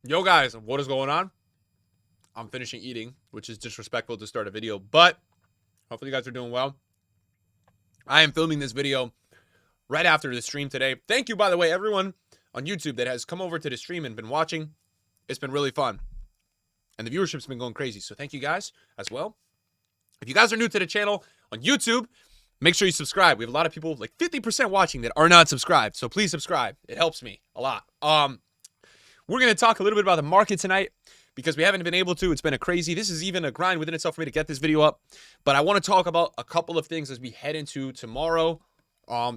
Yo guys, what is going on? I'm finishing eating, which is disrespectful to start a video, but hopefully you guys are doing well. I am filming this video right after the stream today. Thank you, by the way, everyone on YouTube that has come over to the stream and been watching. It's been really fun. And the viewership's been going crazy, so thank you guys as well. If you guys are new to the channel on YouTube, make sure you subscribe. We have a lot of people, like 50% watching that are not subscribed, so please subscribe. It helps me a lot. We're going to talk a little bit about the market tonight because we haven't been able to. It's been a crazy. This is even a grind within itself for me to get this video up. But I want to talk about a couple of things as we head into tomorrow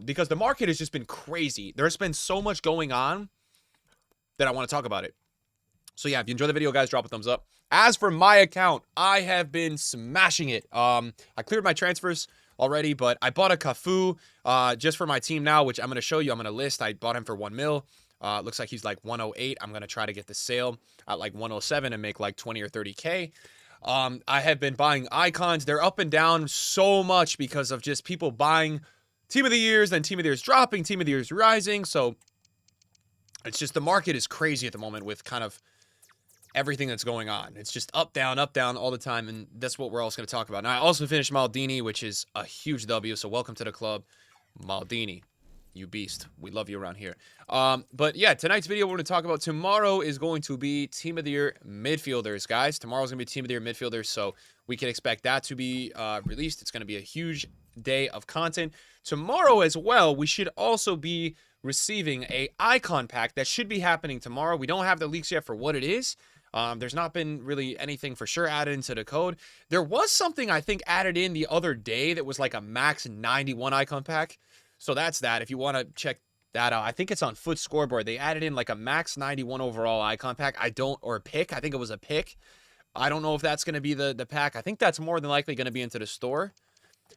because the market has just been crazy. There's been so much going on that I want to talk about it. So yeah, if you enjoy the video, guys, drop a thumbs up. As for my account, I have been smashing it. I cleared my transfers already, but I bought a Cafu just for my team now, which I'm going to show you. I'm going to list. I bought him for 1 mil. Looks like he's like 108. I'm going to try to get the sale at like 107 and make like 20 or 30K. I have been buying icons. They're up and down so much because of just people buying team of the years, then team of the years dropping, team of the years rising. So it's just the market is crazy at the moment with kind of everything that's going on. It's just up, down all the time. And that's what we're also going to talk about. Now, I also finished Maldini, which is a huge W. So welcome to the club, Maldini. You beast. We love you around here. But yeah, tonight's video we're going to talk about tomorrow is going to be Team of the Year midfielders, guys. Tomorrow's going to be Team of the Year midfielders, so we can expect that to be released. It's going to be a huge day of content. Tomorrow as well, we should also be receiving a icon pack that should be happening tomorrow. We don't have the leaks yet for what it is. There's not been really anything for sure added into the code. There was something I think added in the other day that was like a max 91 icon pack. So that's that. If you want to check that out, I think it's on Foot Scoreboard. They added in like a max 91 overall icon pack. Or a pick. I think it was a pick. I don't know if that's going to be the pack. I think that's more than likely going to be into the store.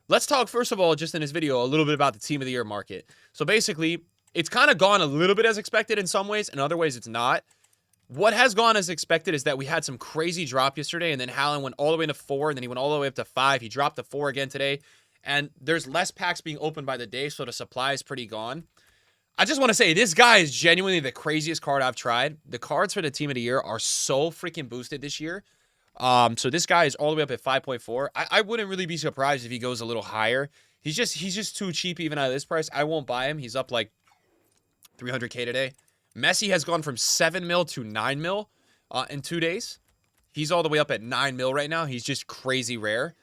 Let's talk, first of all, just in this video, a little bit about the Team of the Year market. So basically, it's kind of gone a little bit as expected in some ways. In other ways, it's not. What has gone as expected is that we had some crazy drop yesterday, and then Haaland went all the way into 4, and then he went all the way up to 5. He dropped to 4 again today. And there's less packs being opened by the day, so the supply is pretty gone. I just want to say, this guy is genuinely the craziest card I've tried. The cards for the Team of the Year are so freaking boosted this year. So this guy is all the way up at 5.4. I wouldn't really be surprised if he goes a little higher. He's just too cheap even at this price. I won't buy him. He's up like 300K today. Messi has gone from 7 mil to 9 mil in 2 days. He's all the way up at 9 mil right now. He's just crazy rare.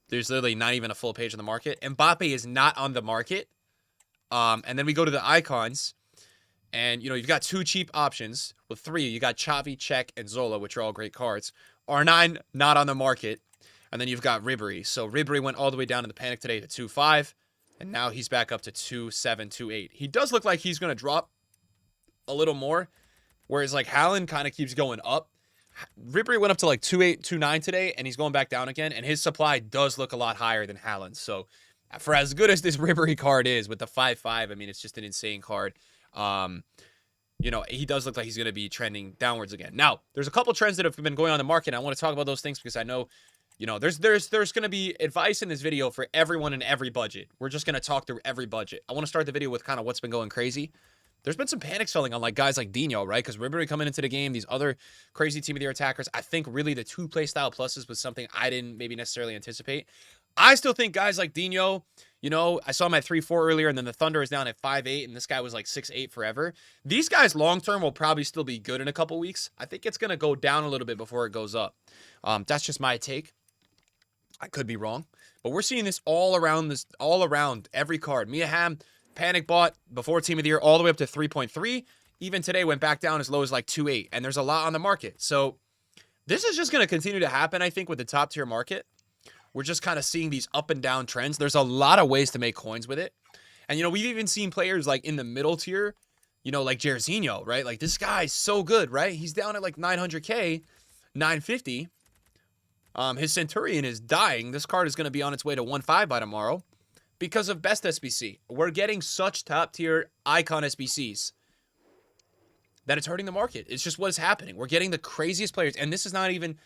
There's literally not even a full page on the market. Mbappe is not on the market. And then we go to the icons. And, you know, you've got 2 cheap options. With 3, you got Xavi, Czech, and Zola, which are all great cards. R9, not on the market. And then you've got Ribery. So Ribery went all the way down in the panic today to 2.5. And now he's back up to 2.7, 2.8. He does look like he's going to drop a little more. Whereas, like, Haaland kind of keeps going up. Ribery went up to like 2.8, 2.9 today, and he's going back down again. And his supply does look a lot higher than Haaland's. So for as good as this Ribery card is with the 5.5, I mean, it's just an insane card. You know, he does look like he's going to be trending downwards again. Now, there's a couple trends that have been going on in the market. And I want to talk about those things because I know, you know, there's going to be advice in this video for everyone in every budget. We're just going to talk through every budget. I want to start the video with kind of what's been going crazy. There's been some panic selling on like guys like Dino, right? Because Ribery coming into the game, these other crazy Team of the Year attackers. I think really the 2 play style pluses was something I didn't maybe necessarily anticipate. I still think guys like Dino, you know, I saw him at 3.4 earlier, and then the Thunder is down at 5.8, and this guy was like 6.8 forever. These guys long-term will probably still be good in a couple weeks. I think it's going to go down a little bit before it goes up. That's just my take. I could be wrong. But we're seeing this all around every card. Mia Hamm, panic bought before Team of the Year all the way up to 3.3. Even today went back down as low as like 2.8. And there's a lot on the market. So this is just going to continue to happen, I think, with the top tier market. We're just kind of seeing these up and down trends. There's a lot of ways to make coins with it. And, you know, we've even seen players like in the middle tier, you know, like Jairzinho, right? Like this guy's so good, right? He's down at like 900K, 950. His Centurion is dying. This card is going to be on its way to 1.5 by tomorrow. Because of best SBC. We're getting such top tier icon SBCs that it's hurting the market. It's just what is happening. We're getting the craziest players. And this is not even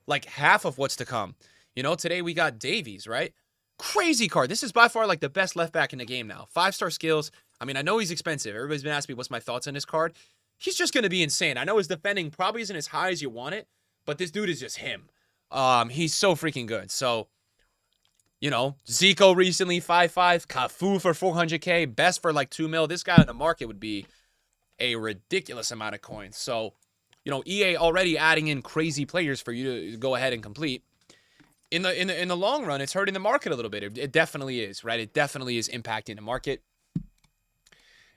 like half of what's to come. You know, today we got Davies, right? Crazy card. This is by far like the best left back in the game now. 5-star skills. I mean, I know he's expensive. Everybody's been asking me what's my thoughts on this card. he's just going to be insane. I know his defending probably isn't as high as you want it, but this dude is just him. He's so freaking good. So, you know, Zico recently 5.5, Cafu for 400K, Best for like 2 mil. This guy on the market would be a ridiculous amount of coins. So, you know, EA already adding in crazy players for you to go ahead and complete. In the long run, it's hurting the market a little bit. It definitely is, right? It definitely is impacting the market.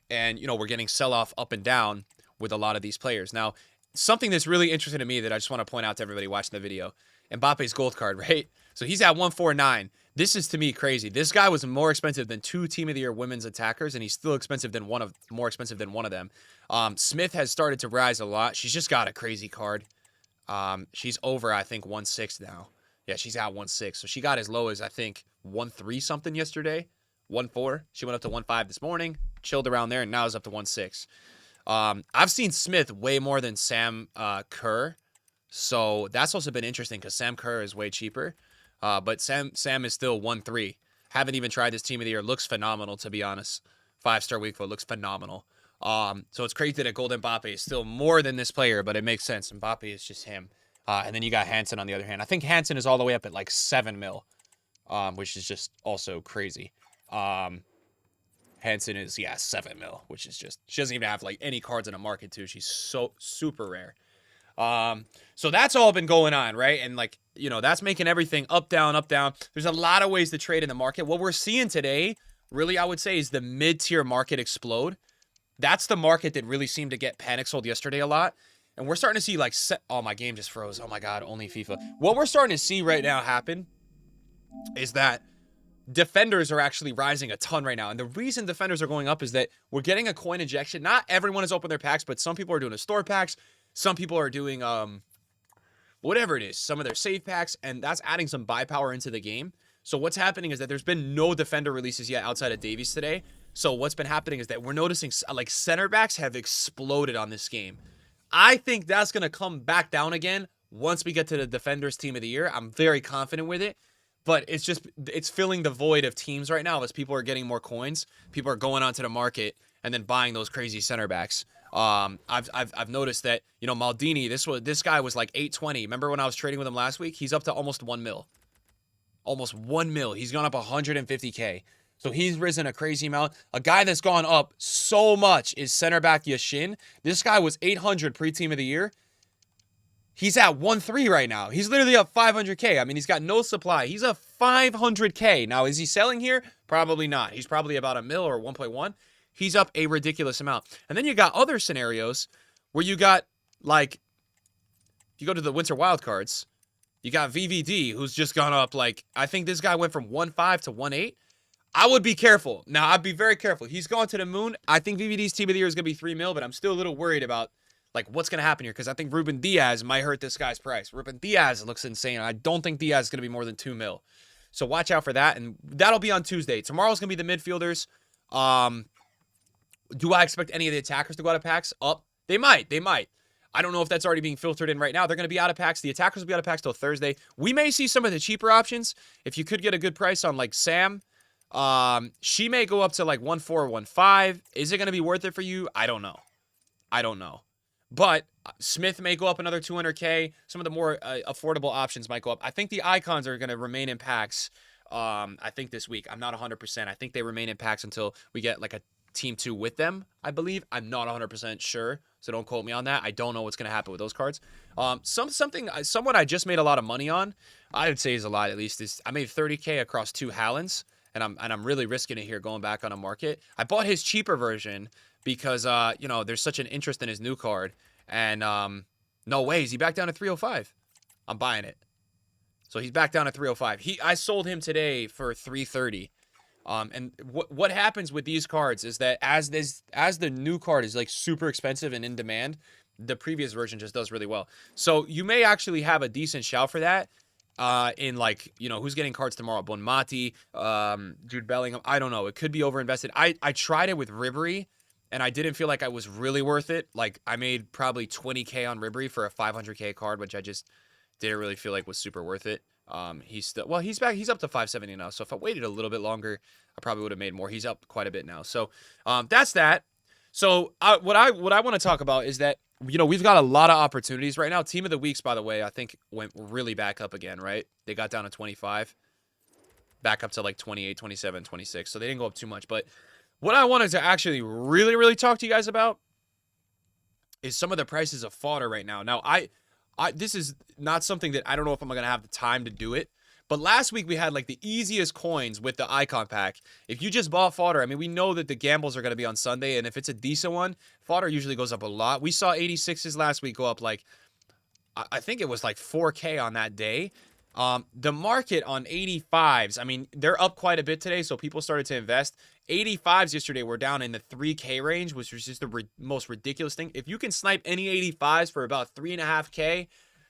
And, you know, we're getting sell-off up and down with a lot of these players. Now, something that's really interesting to me that I just want to point out to everybody watching the video, Mbappe's gold card, right? So he's at 149. This is, to me, crazy. This guy was more expensive than 2 Team of the Year women's attackers, and he's still more expensive than one of them. Smith has started to rise a lot. She's just got a crazy card. She's over, I think, 1.6 now. Yeah, she's at 1.6. So she got as low as, I think, 1.3 something yesterday. 1.4. She went up to 1.5 this morning, chilled around there, and now is up to 1.6. I've seen Smith way more than Sam Kerr. So that's also been interesting because Sam Kerr is way cheaper. But Sam is still 1.3. Haven't even tried this Team of the Year. Looks phenomenal, to be honest. 5-star weak foot looks phenomenal. So it's crazy that Golden Mbappe is still more than this player, but it makes sense. Mbappe is just him. And then you got Hansen on the other hand. I think Hansen is all the way up at like 7 mil, which is just also crazy. Hansen is, 7 mil, which is just, she doesn't even have like any cards in the market too. She's so super rare. So that's all been going on, right? And like, you know, that's making everything up, down, up, down. There's a lot of ways to trade in the market. What we're seeing today, really, I would say, is the mid-tier market explode. That's the market that really seemed to get panic sold yesterday a lot. And we're starting to see like, oh, my game just froze. Oh my God, only FIFA. What we're starting to see right now happen is that defenders are actually rising a ton right now. And the reason defenders are going up is that we're getting a coin injection. Not everyone has opened their packs, but some people are doing a store packs. Some people are doing whatever it is, some of their save packs, and that's adding some buy power into the game. So what's happening is that there's been no defender releases yet outside of Davies today. So what's been happening is that we're noticing like center backs have exploded on this game. I think that's going to come back down again once we get to the defenders Team of the Year. I'm very confident with it. But it's filling the void of teams right now as people are getting more coins. People are going onto the market and then buying those crazy center backs. I've noticed that, you know, Maldini, this guy was like 820. Remember when I was trading with him last week? He's up to almost 1 mil. Almost 1 mil. He's gone up 150K. So he's risen a crazy amount. A guy that's gone up so much is center back Yashin. This guy was 800 pre-Team of the Year. He's at 1.3 right now. He's literally up 500K. I mean, he's got no supply. He's up 500K. Now, is he selling here? Probably not. He's probably about a mil or 1.1. He's up a ridiculous amount. And then you got other scenarios where you got, like, if you go to the winter wildcards, you got VVD, who's just gone up, like, I think this guy went from 1.5 to 1.8. I would be careful. Now, I'd be very careful. He's gone to the moon. I think VVD's Team of the Year is going to be 3 mil, but I'm still a little worried about, like, what's going to happen here? Because I think Ruben Diaz might hurt this guy's price. Ruben Diaz looks insane. I don't think Diaz is going to be more than 2 mil. So watch out for that. And that'll be on Tuesday. Tomorrow's going to be the midfielders. Do I expect any of the attackers to go out of packs? Up? They might. I don't know if that's already being filtered in right now. They're going to be out of packs. The attackers will be out of packs till Thursday. We may see some of the cheaper options. If you could get a good price on, like, Sam, she may go up to, like, 1.4 or 1.5. Is it going to be worth it for you? I don't know. But Smith may go up another 200K. Some of the more affordable options might go up. I think the icons are going to remain in packs, I think, this week. I'm not 100%. I think they remain in packs until we get, like, a Team 2 with them, I believe. I'm not 100% sure, so don't quote me on that. I don't know what's going to happen with those cards. Someone I just made a lot of money on, I would say is a lot at least, is I made 30K across 2 Haalands, and I'm really risking it here going back on a market. I bought his cheaper version because, you know, there's such an interest in his new card. And no way, is he back down to 305? I'm buying it. So he's back down to 305. I sold him today for 330. And what happens with these cards is that as the new card is like super expensive and in demand, the previous version just does really well. So you may actually have a decent shout for that. In, like, you know, who's getting cards tomorrow? Bonmati, Jude Bellingham. I don't know. It could be overinvested. I tried it with Ribery, and I didn't feel like I was really worth it. Like, I made probably 20K on Ribery for a 500K card, which I just didn't really feel like was super worth it. He's back. He's up to 570 now. So if I waited a little bit longer, I probably would have made more. He's up quite a bit now. So, that's that. So what I want to talk about is that, you know, we've got a lot of opportunities right now. Team of the weeks, by the way, I think went really back up again, right? They got down to 25, back up to like 28, 27, 26. So they didn't go up too much. But what I wanted to actually really talk to you guys about is some of the prices of fodder right now. Now, this is not something that I don't know if I'm going to have the time to do it. But last week we had like the easiest coins with the icon pack. If you just bought fodder, I mean, we know that the gambles are going to be on Sunday. And if it's a decent one, fodder usually goes up a lot. We saw 86s last week go up like, I think it was like 4K on that day. The market on 85s, I mean, they're up quite a bit today, so people started to invest. 85s yesterday were down in the 3K range, which was just the most ridiculous thing. If you can snipe any 85s for about 3.5K,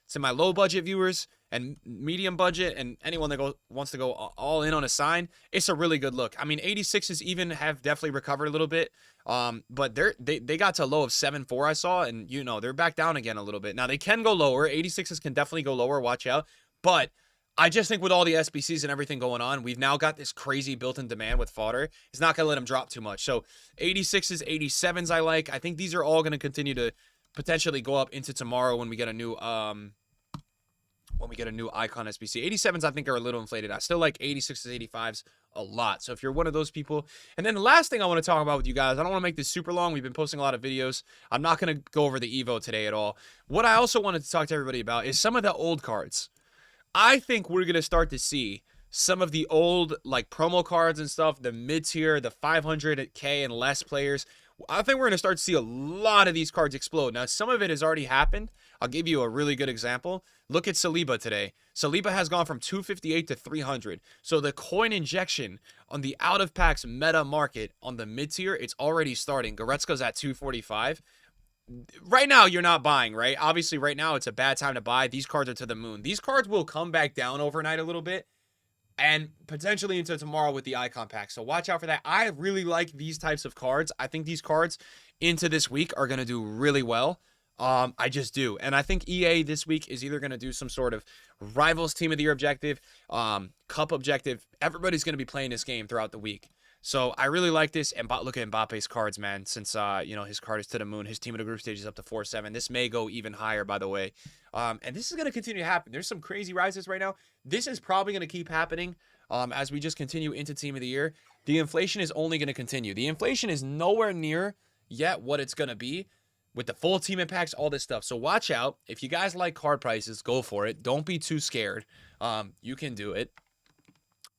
to my low budget viewers and medium budget and anyone that wants to go all in on a sign, it's a really good look. I mean, 86s even have definitely recovered a little bit. But they got to a low of 7.4 I saw, and you know, they're back down again a little bit. Now they can go lower. 86s can definitely go lower, watch out. But I just think with all the SBCs and everything going on, we've now got this crazy built-in demand with fodder. It's not going to let them drop too much. So 86s, 87s I like. I think these are all going to continue to potentially go up into tomorrow when we get a new icon SBC. 87s I think are a little inflated. I still like 86s, 85s a lot. So if you're one of those people. And then the last thing I want to talk about with you guys, I don't want to make this super long. We've been posting a lot of videos. I'm not going to go over the Evo today at all. What I also wanted to talk to everybody about is some of the old cards. I think we're going to start to see some of the old like promo cards and stuff, the mid-tier, the 500K and less players. I think we're going to start to see a lot of these cards explode. Now, some of it has already happened. I'll give you a really good example. Look at Saliba today. Saliba has gone from 258 to 300. So the coin injection on the out-of-packs meta market on the mid-tier, it's already starting. Goretzka's at 245. Right now, you're not buying, right? Obviously, right now, it's a bad time to buy. These cards are to the moon. These cards will come back down overnight a little bit and potentially into tomorrow with the icon pack. So watch out for that. I really like these types of cards. I think these cards into this week are going to do really well. I just do. And I think EA this week is either going to do some sort of Rivals Team of the Year objective, Cup objective. Everybody's going to be playing this game throughout the week. So I really like this. And look at Mbappe's cards, man. Since, you know, his card is to the moon. His team of the group stage is up to 4-7. This may go even higher, by the way. And this is going to continue to happen. There's some crazy rises right now. This is probably going to keep happening as we just continue into Team of the Year. The inflation is only going to continue. The inflation is nowhere near yet what it's going to be with the full team impacts, all this stuff. So watch out. If you guys like card prices, go for it. Don't be too scared. You can do it.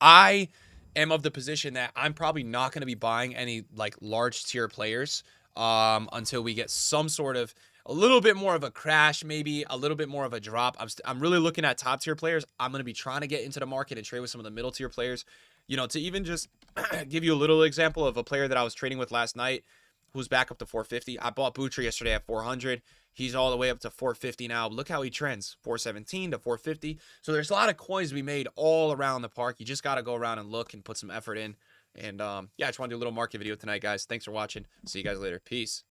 I am of the position that I'm probably not going to be buying any like large tier players until we get some sort of a little bit more of a crash, maybe a little bit more of a drop. I'm really looking at top tier players. I'm going to be trying to get into the market and trade with some of the middle tier players. You know, to even just give you a little example of a player that I was trading with last night who's back up to 450. I bought Butcher yesterday at 400. He's all the way up to 450 now. Look how he trends, 417 to 450. So there's a lot of coins to be made all around the park. You just got to go around and look and put some effort in. And yeah, I just want to do a little market video tonight, guys. Thanks for watching. See you guys later. Peace.